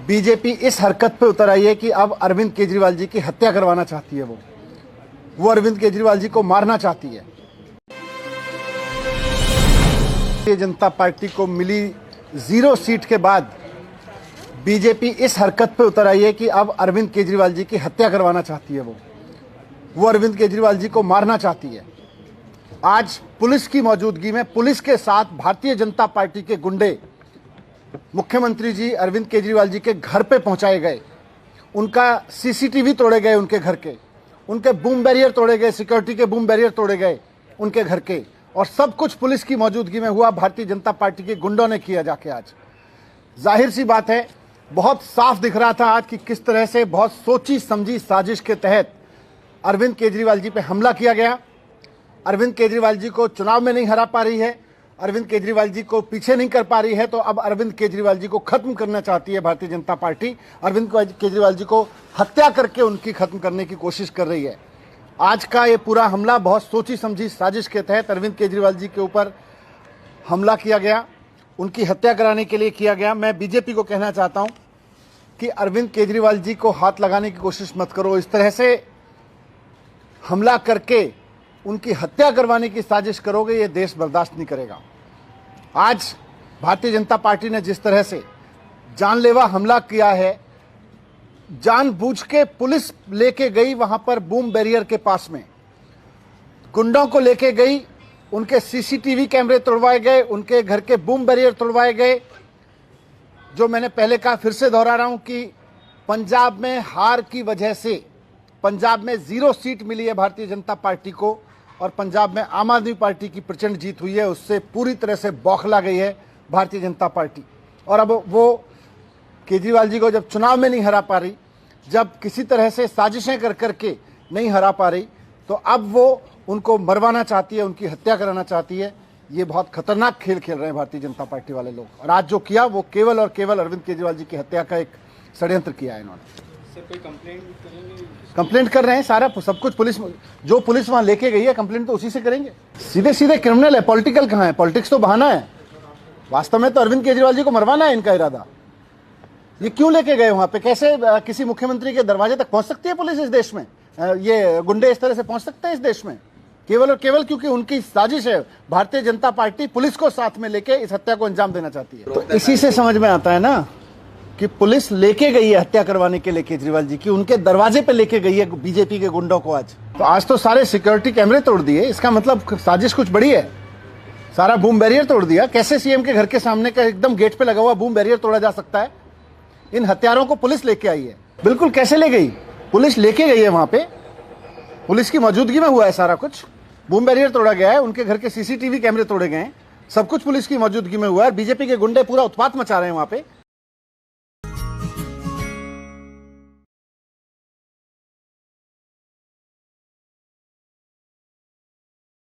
BJP इस हरकत पे उतर आई है कि अब अरविंद केजरीवाल जी की हत्या करवाना चाहती है। वो अरविंद केजरीवाल जी को मारना चाहती है। भारतीय जनता पार्टी को मिली 0 सीट के बाद बीजेपी इस हरकत पे उतर आई है कि अब अरविंद केजरीवाल जी की हत्या करवाना चाहती है। वो अरविंद केजरीवाल जी को मारना चाहती है। आज पुलिस की मौजूदगी में पुलिस के साथ भारतीय जनता पार्टी के गुंडे मुख्यमंत्री जी अरविंद केजरीवाल जी के घर पे पहुंचाए गए। उनका सीसीटीवी तोड़े गए, उनके बूम बैरियर तोड़े गए, सिक्योरिटी के बूम बैरियर तोड़े गए उनके घर के, और सब कुछ पुलिस की मौजूदगी में हुआ। भारतीय जनता पार्टी के गुंडों ने किया जाके। आज जाहिर सी बात है, बहुत साफ दिख रहा था आज कि किस तरह से बहुत सोची समझी साजिश के तहत अरविंद केजरीवाल जी पे हमला किया गया। अरविंद केजरीवाल जी को चुनाव में नहीं हरा पा रही है, अरविंद केजरीवाल जी को पीछे नहीं कर पा रही है, तो अब अरविंद केजरीवाल जी को खत्म करना चाहती है भारतीय जनता पार्टी। अरविंद केजरीवाल जी को हत्या करके उनकी खत्म करने की कोशिश कर रही है। आज का ये पूरा हमला बहुत सोची समझी साजिश के तहत अरविंद केजरीवाल जी के ऊपर हमला किया गया, उनकी हत्या कराने के लिए किया गया। मैं बीजेपी को कहना चाहता हूं कि अरविंद केजरीवाल जी को हाथ लगाने की कोशिश मत करो। इस तरह से हमला करके उनकी हत्या करवाने की साजिश करोगे, ये देश बर्दाश्त नहीं करेगा। आज भारतीय जनता पार्टी ने जिस तरह से जानलेवा हमला किया है, जानबूझ के पुलिस लेके गई वहां पर बूम बैरियर के पास में, गुंडों को लेके गई, उनके सीसीटीवी कैमरे तोड़वाए गए, उनके घर के बूम बैरियर तोड़वाए गए। जो मैंने पहले कहा, फिर से दोहरा रहा हूं कि पंजाब में हार की वजह से, पंजाब में 0 सीट मिली है भारतीय जनता पार्टी को, और पंजाब में आम आदमी पार्टी की प्रचंड जीत हुई है। उससे पूरी तरह से बौखला गई है भारतीय जनता पार्टी। और अब वो केजरीवाल जी को जब चुनाव में नहीं हरा पा रही, जब किसी तरह से साजिशें कर करके नहीं हरा पा रही, तो अब वो उनको मरवाना चाहती है, उनकी हत्या कराना चाहती है। ये बहुत खतरनाक खेल खेल रहे हैं भारतीय जनता पार्टी वाले लोग। और आज जो किया वो केवल और केवल अरविंद केजरीवाल जी की हत्या का एक षड्यंत्र किया है इन्होंने। कोई कंप्लेंट कर रहे हैं, सारा सब कुछ पुलिस, जो पुलिस वहां लेके गई है, कंप्लेंट तो उसी से करेंगे। सीधे सीधे क्रिमिनल है, पॉलिटिकल कहां है? पॉलिटिक्स तो बहाना है, वास्तव में तो अरविंद केजरीवाल जी को मरवाना है इनका इरादा। ये क्यों लेके गए वहां पे? कैसे किसी मुख्यमंत्री के दरवाजे तक पहुंच सकती है पुलिस इस देश में? ये गुंडे इस तरह से पहुंच सकते हैं इस देश में? केवल और केवल क्योंकि उनकी साजिश है। भारतीय जनता पार्टी पुलिस को साथ में लेके इस हत्या को अंजाम देना चाहती है। तो इसी से समझ में आता है ना कि पुलिस लेके गई है हत्या करवाने के लिए केजरीवाल जी की, उनके दरवाजे पे लेके गई है बीजेपी के गुंडों को। आज तो सारे सिक्योरिटी कैमरे तोड़ दिए, इसका मतलब साजिश कुछ बड़ी है। सारा बूम बैरियर तोड़ दिया। कैसे सीएम के घर के सामने का एकदम गेट पे लगा हुआ बूम बैरियर तोड़ा जा सकता है? इन हत्यारों को पुलिस लेके आई है। बिल्कुल, कैसे ले गई? पुलिस लेके गई है, वहां पे पुलिस की मौजूदगी में हुआ है सारा कुछ। बूम बैरियर तोड़ा गया है, उनके घर के सीसीटीवी कैमरे तोड़े गए हैं, सब कुछ पुलिस की मौजूदगी में हुआ है। बीजेपी के गुंडे पूरा उत्पात मचा रहे हैं वहां पे।